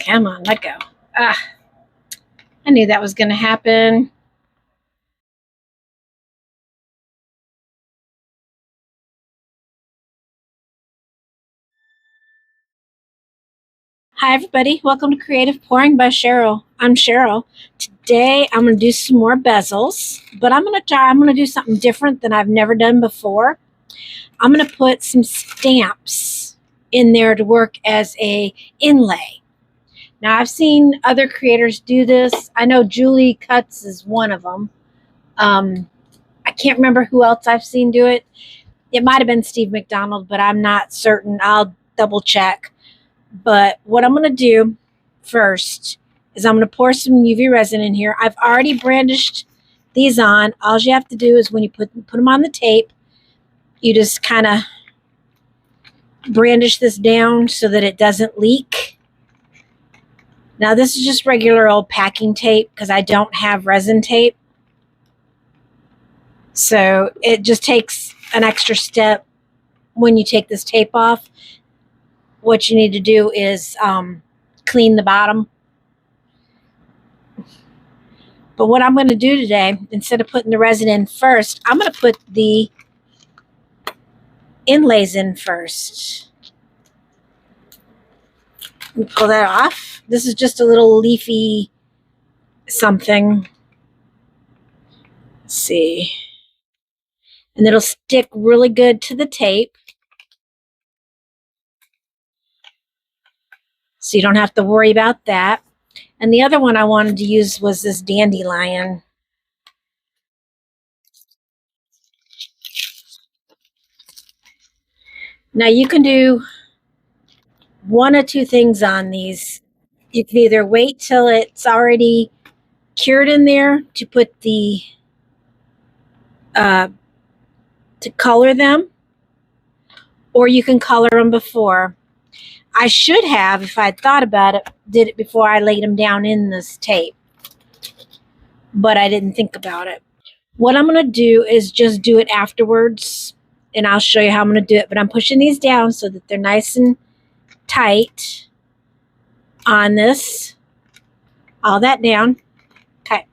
Come on, let go. Ah, I knew that was going to happen. Hi, everybody. Welcome to Creative Pouring by Cheryl. I'm Cheryl. Today, I'm going to do some more bezels, but I'm going to do something different than I've never done before. I'm going to put some stamps in there to work as a inlay. Now, I've seen other creators do this. I know Julie Cuts is one of them. I can't remember who else I've seen do it. It might have been Steve McDonald, but I'm not certain. I'll double check. But what I'm going to do first is I'm going to pour some UV resin in here. I've already brandished these on. All you have to do is when you put them on the tape, you just kind of brandish this down so that it doesn't leak. Now this is just regular old packing tape because I don't have resin tape. So it just takes an extra step when you take this tape off. What you need to do is clean the bottom. But what I'm going to do today, instead of putting the resin in first, I'm going to put the inlays in first. Let me pull that off. This is just a little leafy something. Let's see. And it'll stick really good to the tape. So you don't have to worry about that. And the other one I wanted to use was this dandelion. Now you can do one of two things on these. You can either wait till it's already cured in there to put the to color them, or you can color them before. I should have, if I had thought about it, did it before I laid them down in this tape, but I didn't think about it. What I'm going to do is just do it afterwards, and I'll show you how I'm going to do it. But I'm pushing these down so that they're nice and tight on this. All that down. Okay.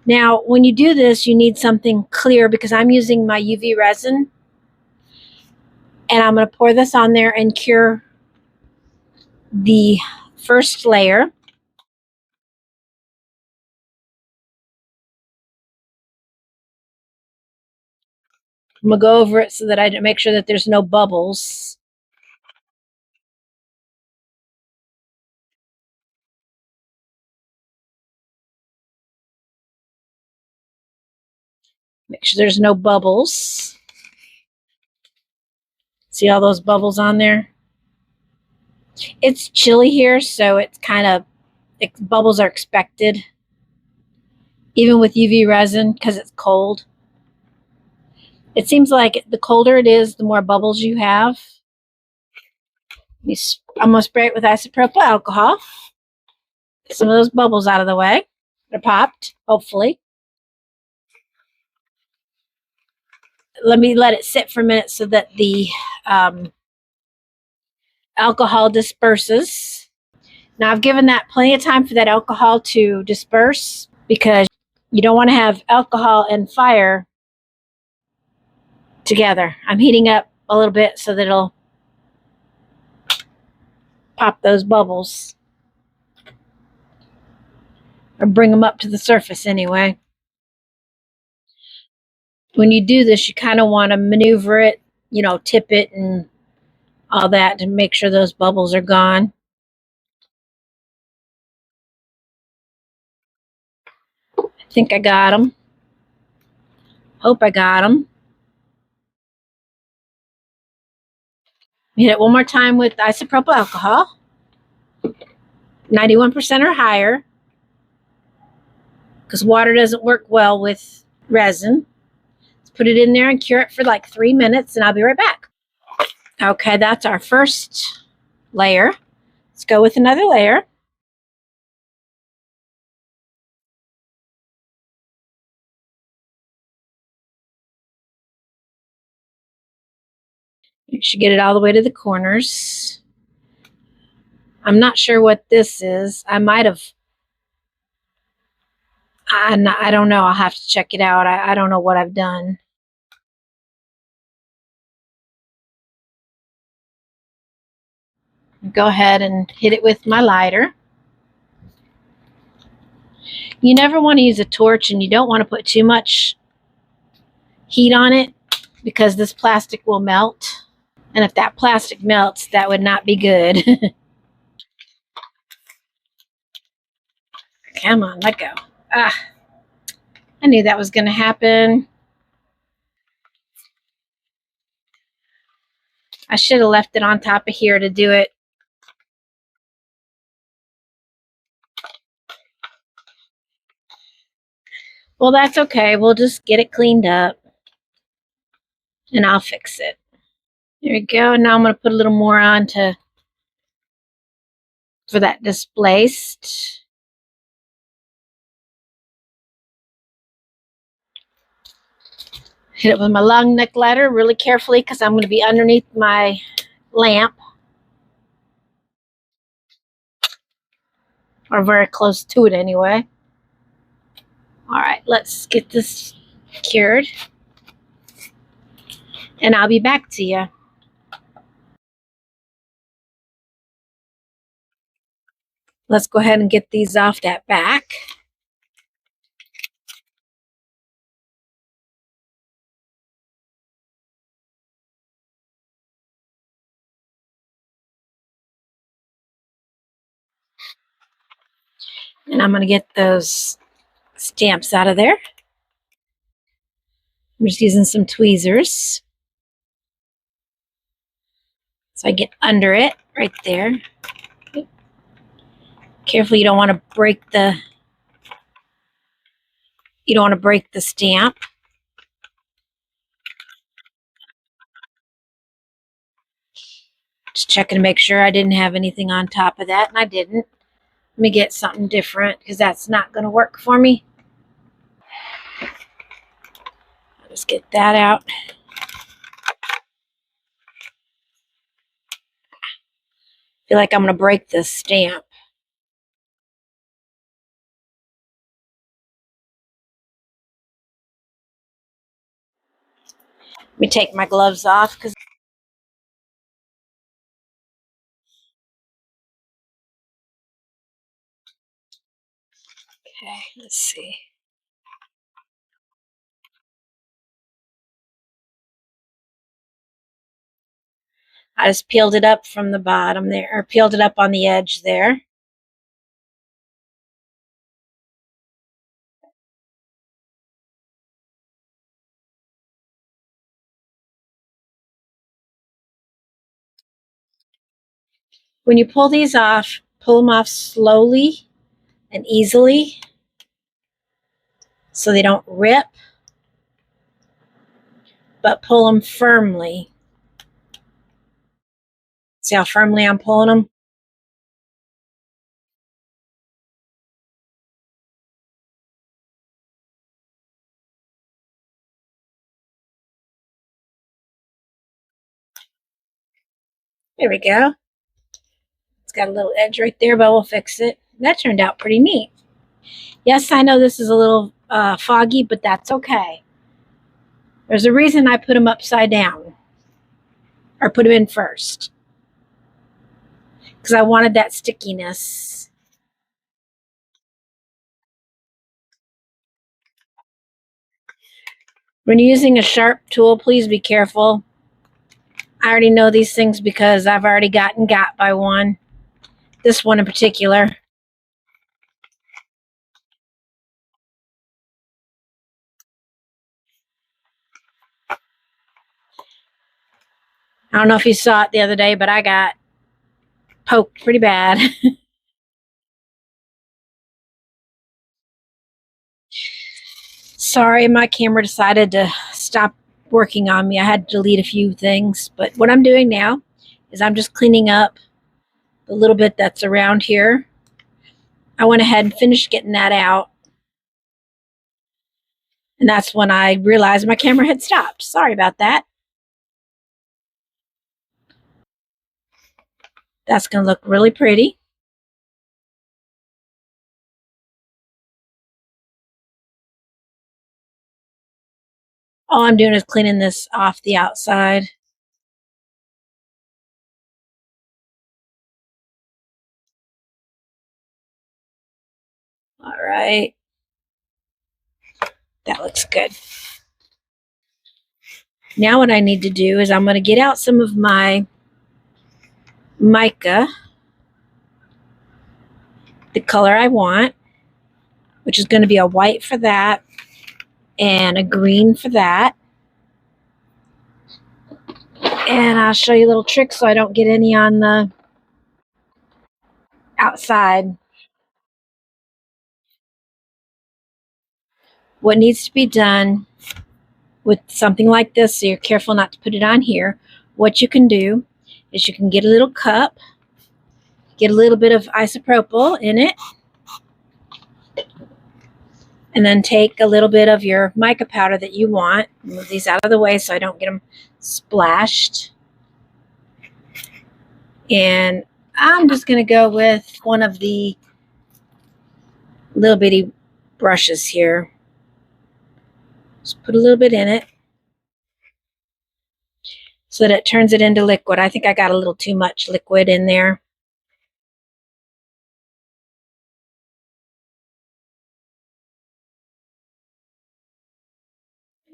Now, when you do this, you need something clear because I'm using my UV resin. And I'm going to pour this on there and cure the first layer. I'm going to go over it so that I make sure that there's no bubbles. Make sure there's no bubbles. See all those bubbles on there? It's chilly here, so it's kind of, bubbles are expected. Even with UV resin, because it's cold. It seems like the colder it is, the more bubbles you have. I'm going to spray it with isopropyl alcohol. Get some of those bubbles out of the way. They're popped, hopefully. Let me let it sit for a minute so that the alcohol disperses. Now I've given that plenty of time for that alcohol to disperse because you don't want to have alcohol and fire together. I'm heating up a little bit so that it'll pop those bubbles or bring them up to the surface anyway. When you do this, you kind of want to maneuver it, you know, tip it and all that to make sure those bubbles are gone. I think I got them. Hope I got them. Hit it one more time with isopropyl alcohol. 91% or higher, because water doesn't work well with resin. Let's put it in there and cure it for like 3 minutes, and I'll be right back. Okay, that's our first layer. Let's go with another layer. You should get it all the way to the corners. I'm not sure what this is. I might have, I don't know. I'll have to check it out. I don't know what I've done. Go ahead and hit it with my lighter. You never want to use a torch, and you don't want to put too much heat on it because this plastic will melt. And if that plastic melts, that would not be good. Come on, let go. Ah, I knew that was going to happen. I should have left it on top of here to do it. Well, that's okay. We'll just get it cleaned up and I'll fix it. There we go. Now I'm going to put a little more on for that displaced. Hit it with my long neck ladder really carefully because I'm going to be underneath my lamp. Or very close to it anyway. All right, let's get this cured. And I'll be back to you. Let's go ahead and get these off that back. And I'm going to get those stamps out of there. I'm just using some tweezers. So I get under it right there. Careful, you don't want to break the stamp. Just checking to make sure I didn't have anything on top of that, and I didn't. Let me get something different because that's not going to work for me. I'll just get that out. I feel like I'm going to break this stamp. Let me take my gloves off because okay, let's see. I just peeled it up from the bottom there, or peeled it up on the edge there. When you pull these off, pull them off slowly and easily so they don't rip, but pull them firmly. See how firmly I'm pulling them? There we go. It's got a little edge right there, but we'll fix it. That turned out pretty neat. Yes, I know this is a little foggy, but that's okay. There's a reason I put them upside down, or put them in first, because I wanted that stickiness. When you're using a sharp tool, please be careful. I already know these things because I've already gotten got by one. This one in particular. I don't know if you saw it the other day, but I got poked pretty bad. Sorry, my camera decided to stop working on me. I had to delete a few things, but what I'm doing now is I'm just cleaning up the little bit that's around here. I went ahead and finished getting that out, and that's when I realized my camera had stopped. Sorry about that. That's going to look really pretty. All I'm doing is cleaning this off the outside. All right. That looks good. Now what I need to do is I'm going to get out some of my mica, the color I want, which is going to be a white for that and a green for that. And I'll show you a little trick so I don't get any on the outside. What needs to be done with something like this, so you're careful not to put it on here, what you can do is you can get a little cup, get a little bit of isopropyl in it, and then take a little bit of your mica powder that you want. Move these out of the way so I don't get them splashed. And I'm just going to go with one of the little bitty brushes here. Just put a little bit in it so that it turns it into liquid. I think I got a little too much liquid in there.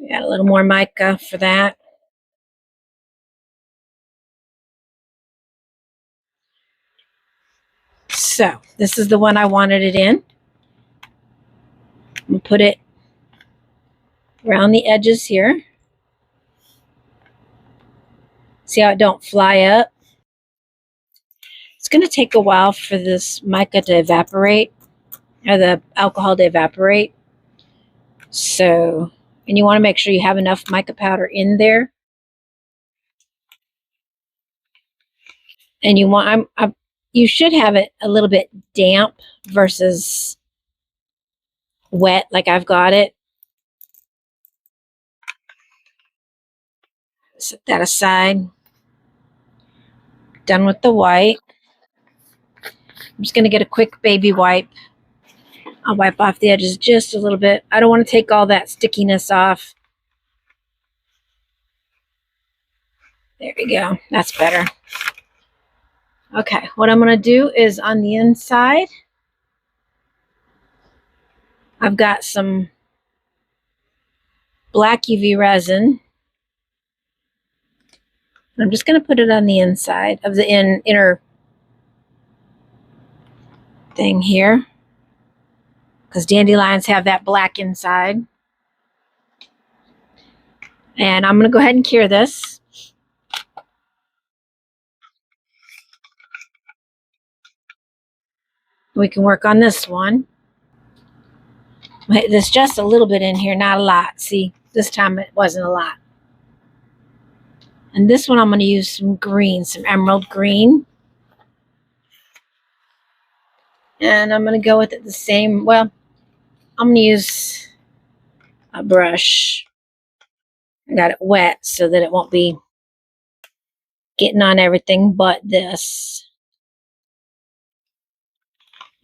Got a little more mica for that. So this is the one I wanted it in. I'm going to put it around the edges here. See how it don't fly up? It's going to take a while for this mica to evaporate, or the alcohol to evaporate. So, and you want to make sure you have enough mica powder in there. And you want, you should have it a little bit damp versus wet, like I've got it. Set that aside. Done with the white. I'm just going to get a quick baby wipe. I'll wipe off the edges just a little bit. I don't want to take all that stickiness off. There we go. That's better. Okay, what I'm going to do is on the inside, I've got some black UV resin. I'm just going to put it on the inside of the inner thing here, because dandelions have that black inside. And I'm going to go ahead and cure this. We can work on this one. There's just a little bit in here, not a lot. See, this time it wasn't a lot. And this one I'm going to use some green, some emerald green. And I'm going to go with it the same. Well, I'm going to use a brush. I got it wet so that it won't be getting on everything but this.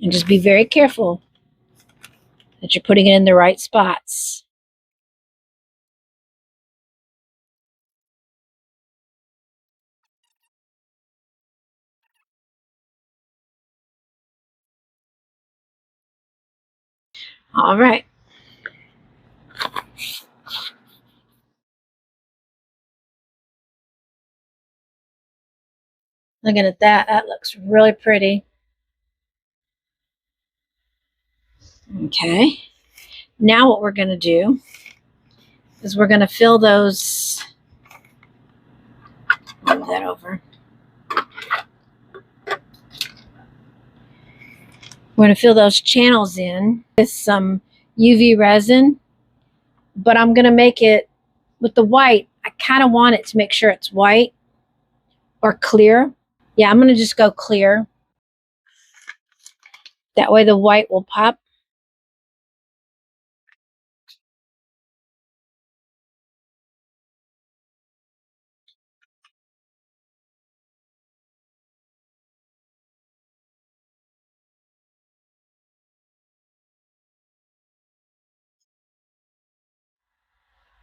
And just be very careful that you're putting it in the right spots. All right. Looking at that, that looks really pretty. Okay. Now what we're going to do is we're going to fill those, move that over. We're going to fill those channels in with some UV resin, but I'm going to make it with the white. I kind of want it to make sure it's white or clear. Yeah, I'm going to just go clear. That way the white will pop.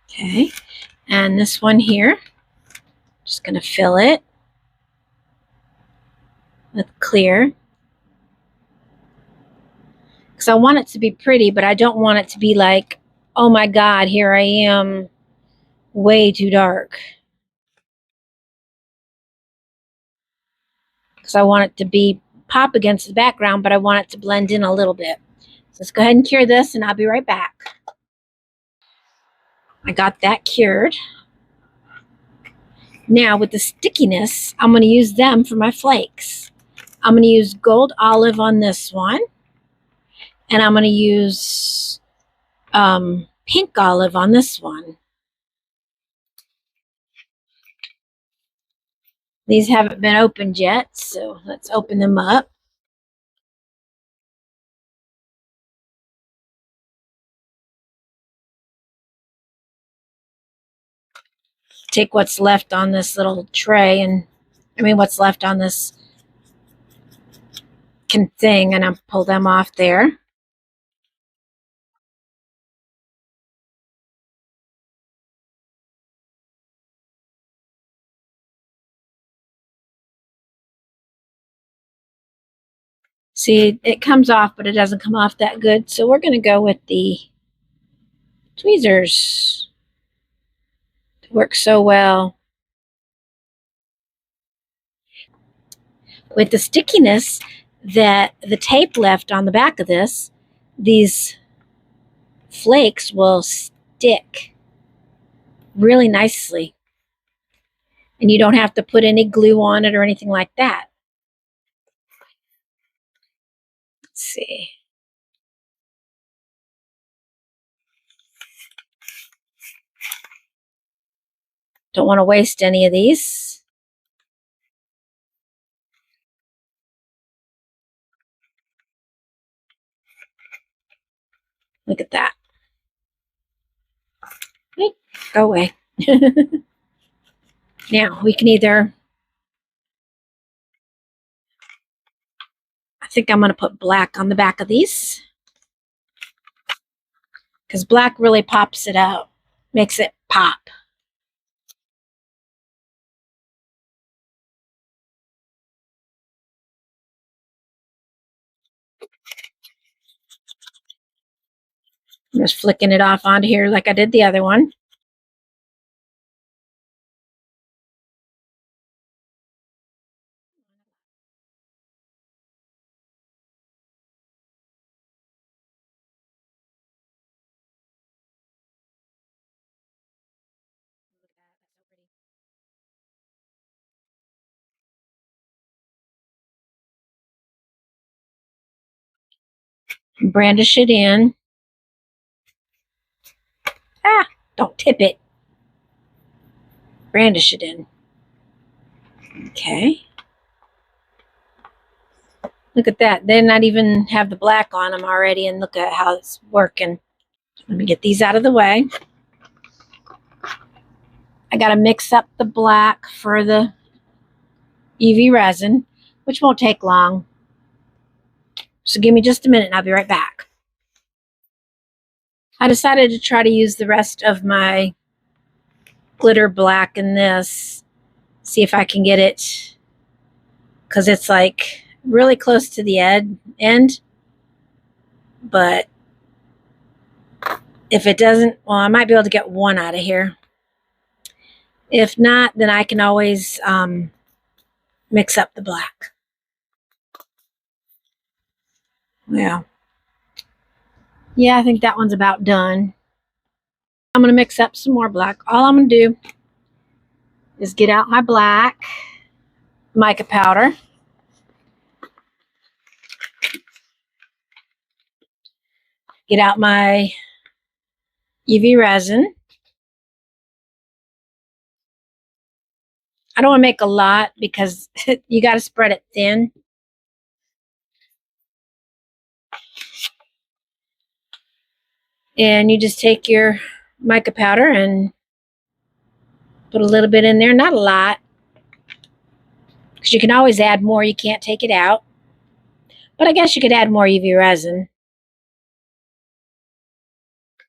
Okay, and this one here, just going to fill it with clear. Because I want it to be pretty, but I don't want it to be like, oh my God, here I am, way too dark. Because I want it to be pop against the background, but I want it to blend in a little bit. So let's go ahead and cure this, and I'll be right back. I got that cured. Now with the stickiness, I'm going to use them for my flakes. I'm going to use gold olive on this one, and I'm going to use pink olive on this one. These haven't been opened yet, so let's open them up. Take what's left on this little tray, and what's left on this thing, and I'll pull them off there. See, it comes off, but it doesn't come off that good, so we're going to go with the tweezers. It works so well. With the stickiness that the tape left on the back of this, these flakes will stick really nicely. And you don't have to put any glue on it or anything like that. Let's see. Don't want to waste any of these. Look at that. Hey, go away. Now, we can either, I think I'm going to put black on the back of these, because black really pops it out, makes it pop. I'm just flicking it off onto here like I did the other one. Brandish it in. Ah, don't tip it. Brandish it in. Okay. Look at that. They not even have the black on them already, and look at how it's working. Let me get these out of the way. I got to mix up the black for the UV resin, which won't take long. So give me just a minute and I'll be right back. I decided to try to use the rest of my glitter black in this. See if I can get it, because it's like really close to the end. But if it doesn't, well, I might be able to get one out of here. If not, then I can always mix up the black. Yeah. Yeah, I think that one's about done. I'm going to mix up some more black. All I'm going to do is get out my black mica powder. Get out my UV resin. I don't want to make a lot because you got to spread it thin. And you just take your mica powder and put a little bit in there. Not a lot, because you can always add more. You can't take it out. But I guess you could add more UV resin.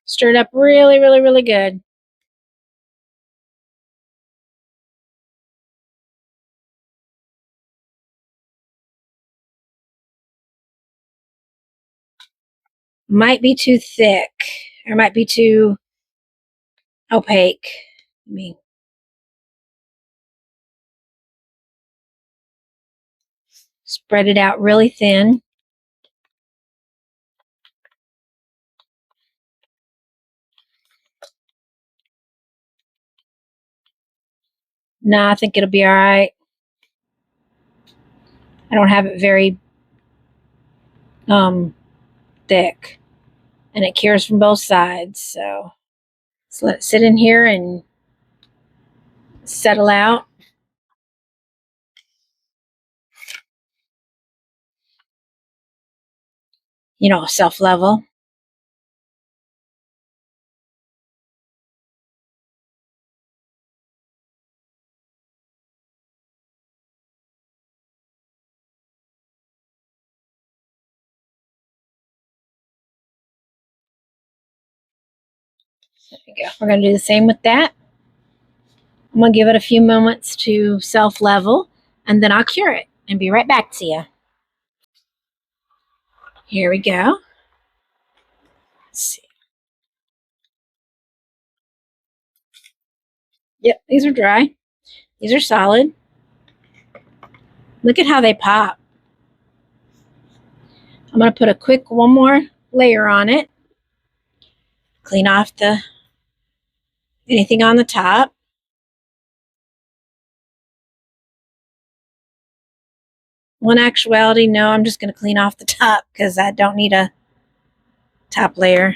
Stir it up really, really, really good. Might be too thick, or might be too opaque. Let me spread it out really thin. No, I think it'll be all right. I don't have it very thick, and it cures from both sides. So let's let it sit in here and settle out. You know, self-level. There we go. We're going to do the same with that. I'm going to give it a few moments to self-level, and then I'll cure it and be right back to you. Here we go. Let's see. Yep, these are dry. These are solid. Look at how they pop. I'm going to put a quick one more layer on it. Clean off anything on the top. One actuality, no, I'm just going to clean off the top because I don't need a top layer.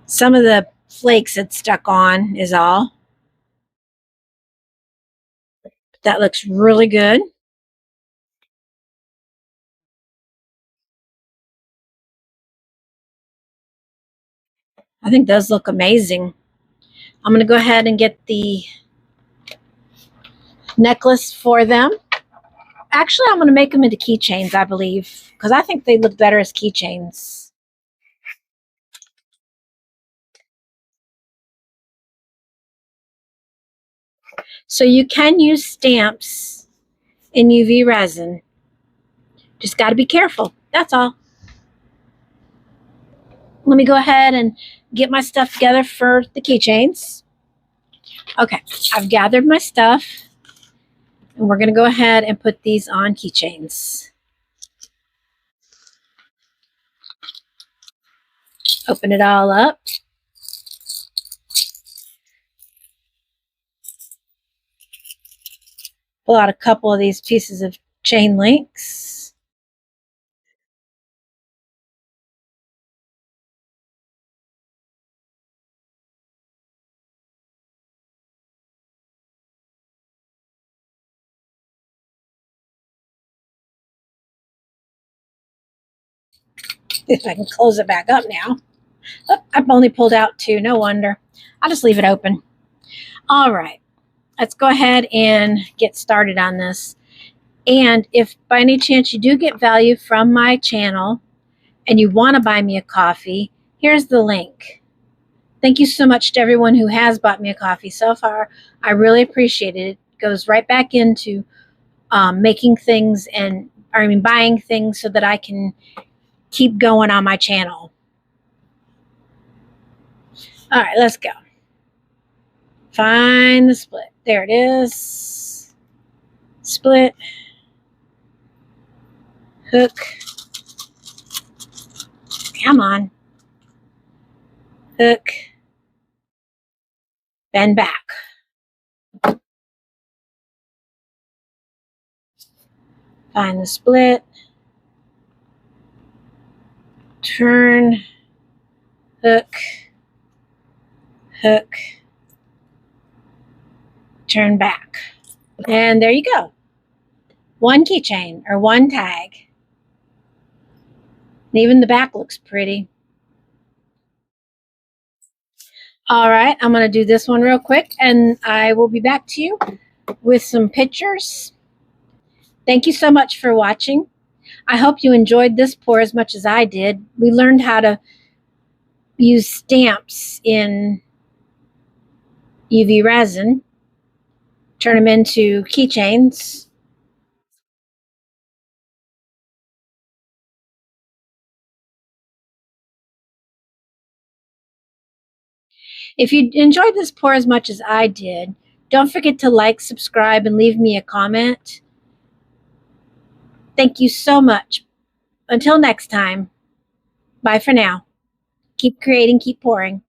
Some of the flakes had stuck on is all. But that looks really good. I think those look amazing. I'm going to go ahead and get the necklace for them. Actually, I'm going to make them into keychains, I believe, because I think they look better as keychains. So you can use stamps in UV resin. Just got to be careful. That's all. Let me go ahead and get my stuff together for the keychains. Okay, I've gathered my stuff, and we're going to go ahead and put these on keychains. Open it all up. Pull out a couple of these pieces of chain links. If I can close it back up now. Oh, I've only pulled out two, no wonder. I'll just leave it open. All right, let's go ahead and get started on this. And if by any chance you do get value from my channel and you want to buy me a coffee, here's the link. Thank you so much to everyone who has bought me a coffee so far. I really appreciate it. It goes right back into making things and buying things so that I can keep going on my channel. All right, let's go. Find the split. There it is. Split. Hook. Come on. Hook. Bend back. Find the split. Turn. Hook. Hook. Turn back. And there you go. One keychain or one tag. And even the back looks pretty. All right, I'm going to do this one real quick, and I will be back to you with some pictures. Thank you so much for watching. I hope you enjoyed this pour as much as I did. We learned how to use stamps in UV resin, turn them into keychains. If you enjoyed this pour as much as I did, don't forget to like, subscribe, and leave me a comment. Thank you so much. Until next time, bye for now. Keep creating, keep pouring.